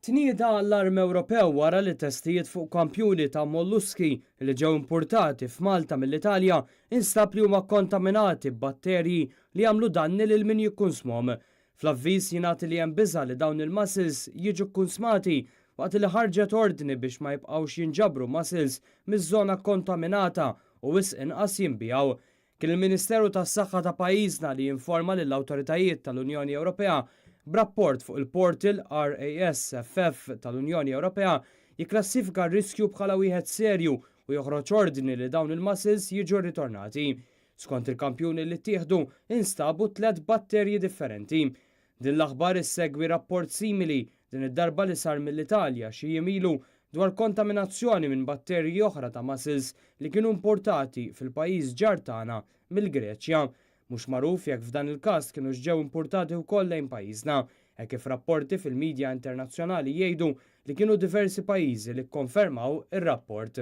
Tnieda allarm Ewropew wara li testijiet fuq kampjuni ta' molluski li ġew importati f'Malta mill-Italja instab li huma kontaminati b'batterji li jagħmlu danni lil min jikkonsmhom. Fl-avviż jingħati li hemm biża' li dawn il-mussels jiġu kkonsmati waqt li ħarġet ordni biex ma jibqgħux jinġabru mussels miż-żona kontaminata u wisq inqas jinbijaw. Kien il-Ministeru tas-Saħħa ta' pajjiżna li jinforma lill-awtoritajiet tal-Unjoni Ewropea b'rapport fuq il-portal RASFF tal-Unjoni Ewropea jikklassifika r-riskju bħala wieħed serju u joħroġ ordni li dawn il-mussels jiġu ritornati. Skont il-kampjuni li ttieħdu instabu 3 batterji differenti. Din l-aħbar issegwi rapport simili din id-darba li sar mill-Italja xi jiem ilu dwar kontaminazzjoni minn batterji oħra ta' mussels li kienu importati fil-pajjiż ġar tagħna mill-Greċja. Mhux magħruf jekk f'dan il-każ kienu ġew importati wkoll lejn pajjiżna, hekk kif rapporti fil-midja internazzjonali jgħidu li kienu diversi pajjiżi li kkonfermaw ir-rapport.